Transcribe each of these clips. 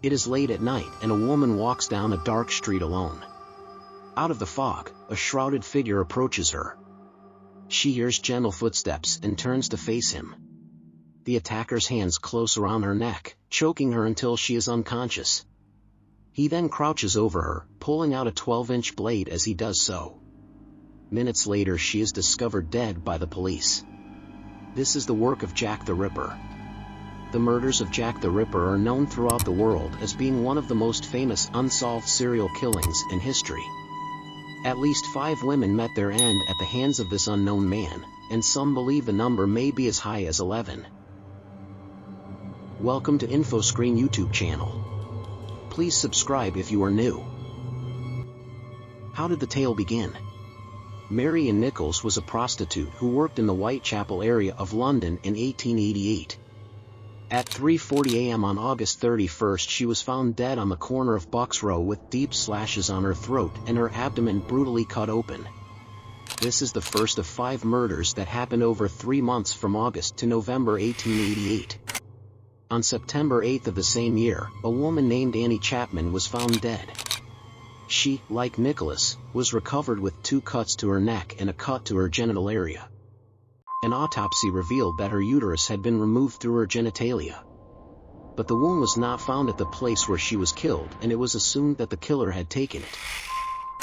It is late at night and a woman walks down a dark street alone. Out of the fog, a shrouded figure approaches her. She hears gentle footsteps and turns to face him. The attacker's hands close around her neck, choking her until she is unconscious. He then crouches over her, pulling out a 12-inch blade as he does so. Minutes later she is discovered dead by the police. This is the work of Jack the Ripper. The murders of Jack the Ripper are known throughout the world as being one of the most famous unsolved serial killings in history. At least 5 women met their end at the hands of this unknown man, and some believe the number may be as high as 11. Welcome to InfoScreen YouTube channel. Please subscribe if you are new. How did the tale begin? Mary Ann Nichols was a prostitute who worked in the Whitechapel area of London in 1888. At 3:40 a.m. on August 31st she was found dead on the corner of Bucks Row with deep slashes on her throat and her abdomen brutally cut open. This is the first of 5 murders that happened over 3 months from August to November 1888. On September 8th of the same year, a woman named Annie Chapman was found dead. She, like Nicholas, was recovered with 2 cuts to her neck and a cut to her genital area. An autopsy revealed that her uterus had been removed through her genitalia. But the wound was not found at the place where she was killed, and it was assumed that the killer had taken it.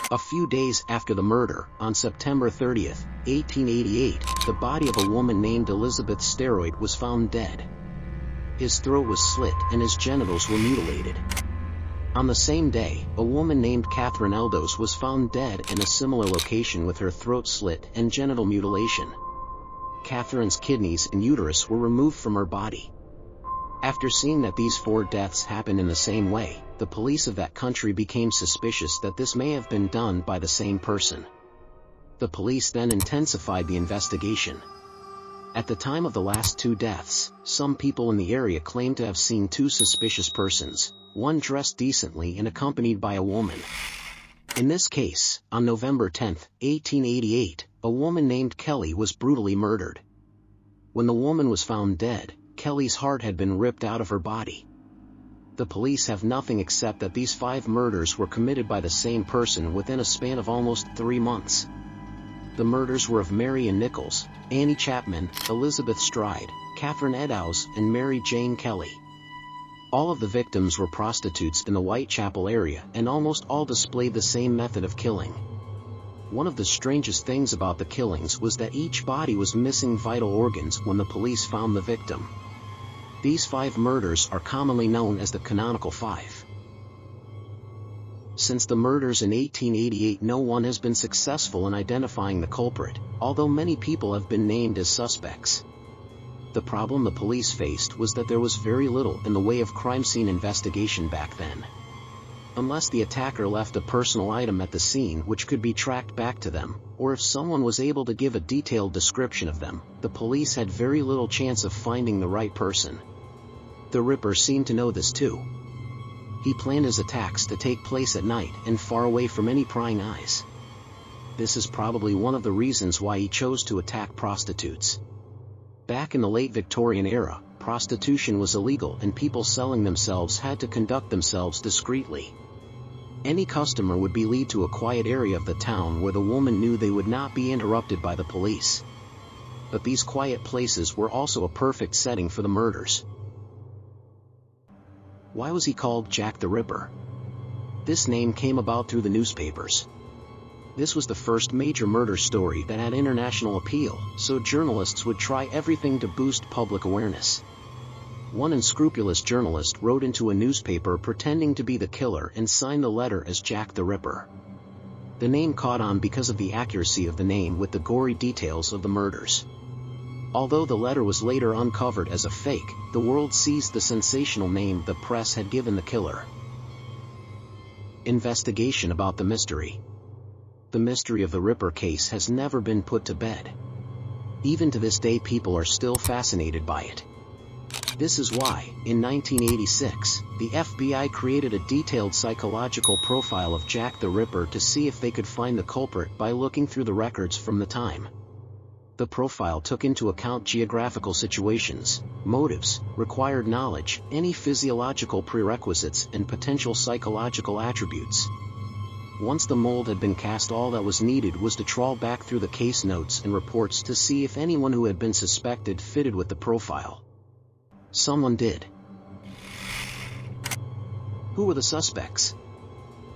A few days after the murder, on September 30th, 1888, the body of a woman named Elizabeth Steroid was found dead. His throat was slit and his genitals were mutilated. On the same day, a woman named Catherine Eldos was found dead in a similar location with her throat slit and genital mutilation. Catherine's kidneys and uterus were removed from her body. After seeing that these 4 deaths happened in the same way, the police of that country became suspicious that this may have been done by the same person. The police then intensified the investigation. At the time of the last 2 deaths, some people in the area claimed to have seen 2 suspicious persons, one dressed decently and accompanied by a woman. In this case, on November 10, 1888, a woman named Kelly was brutally murdered. When the woman was found dead, Kelly's heart had been ripped out of her body. The police have nothing except that these 5 murders were committed by the same person within a span of almost 3 months. The murders were of Mary Ann Nichols, Annie Chapman, Elizabeth Stride, Catherine Eddowes, and Mary Jane Kelly. All of the victims were prostitutes in the Whitechapel area, and almost all displayed the same method of killing. One of the strangest things about the killings was that each body was missing vital organs when the police found the victim. These 5 murders are commonly known as the canonical 5. Since the murders in 1888, no one has been successful in identifying the culprit, although many people have been named as suspects. The problem the police faced was that there was very little in the way of crime scene investigation back then. Unless the attacker left a personal item at the scene which could be tracked back to them, or if someone was able to give a detailed description of them, the police had very little chance of finding the right person. The Ripper seemed to know this too. He planned his attacks to take place at night and far away from any prying eyes. This is probably one of the reasons why he chose to attack prostitutes. Back in the late Victorian era, prostitution was illegal and people selling themselves had to conduct themselves discreetly. Any customer would be led to a quiet area of the town where the woman knew they would not be interrupted by the police. But these quiet places were also a perfect setting for the murders. Why was he called Jack the Ripper? This name came about through the newspapers. This was the first major murder story that had international appeal, so journalists would try everything to boost public awareness. One unscrupulous journalist wrote into a newspaper pretending to be the killer and signed the letter as Jack the Ripper. The name caught on because of the accuracy of the name with the gory details of the murders. Although the letter was later uncovered as a fake, the world seized the sensational name the press had given the killer. Investigation about the mystery. The mystery of the Ripper case has never been put to bed. Even to this day people are still fascinated by it. This is why, in 1986, the FBI created a detailed psychological profile of Jack the Ripper to see if they could find the culprit by looking through the records from the time. The profile took into account geographical situations, motives, required knowledge, any physiological prerequisites, and potential psychological attributes. Once the mold had been cast, all that was needed was to trawl back through the case notes and reports to see if anyone who had been suspected fitted with the profile. Someone did. Who were the suspects?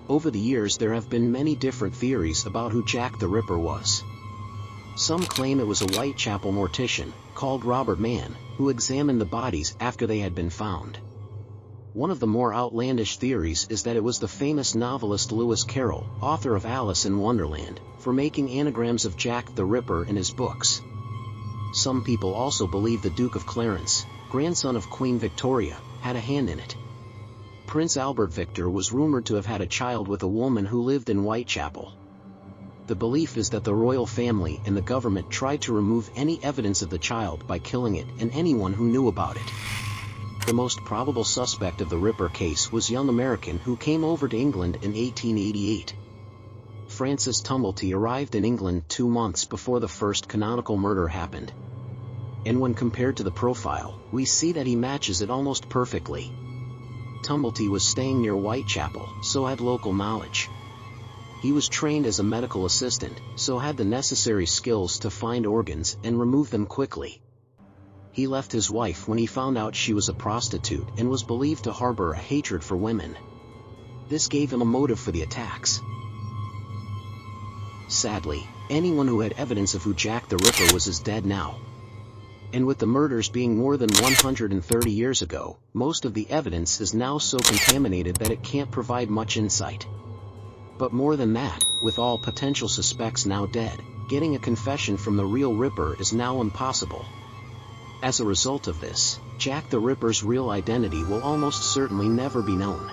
Over the years there have been many different theories about who Jack the Ripper was. Some claim it was a Whitechapel mortician, called Robert Mann, who examined the bodies after they had been found. One of the more outlandish theories is that it was the famous novelist Lewis Carroll, author of Alice in Wonderland, for making anagrams of Jack the Ripper in his books. Some people also believe the Duke of Clarence, grandson of Queen Victoria, had a hand in it. Prince Albert Victor was rumored to have had a child with a woman who lived in Whitechapel. The belief is that the royal family and the government tried to remove any evidence of the child by killing it and anyone who knew about it. The most probable suspect of the Ripper case was a young American who came over to England in 1888. Francis Tumblety arrived in England 2 months before the first canonical murder happened. And when compared to the profile, we see that he matches it almost perfectly. Tumblety was staying near Whitechapel, so had local knowledge. He was trained as a medical assistant, so had the necessary skills to find organs and remove them quickly. He left his wife when he found out she was a prostitute and was believed to harbor a hatred for women. This gave him a motive for the attacks. Sadly, anyone who had evidence of who Jack the Ripper was is dead now. And with the murders being more than 130 years ago, most of the evidence is now so contaminated that it can't provide much insight. But more than that, with all potential suspects now dead, getting a confession from the real Ripper is now impossible. As a result of this, Jack the Ripper's real identity will almost certainly never be known.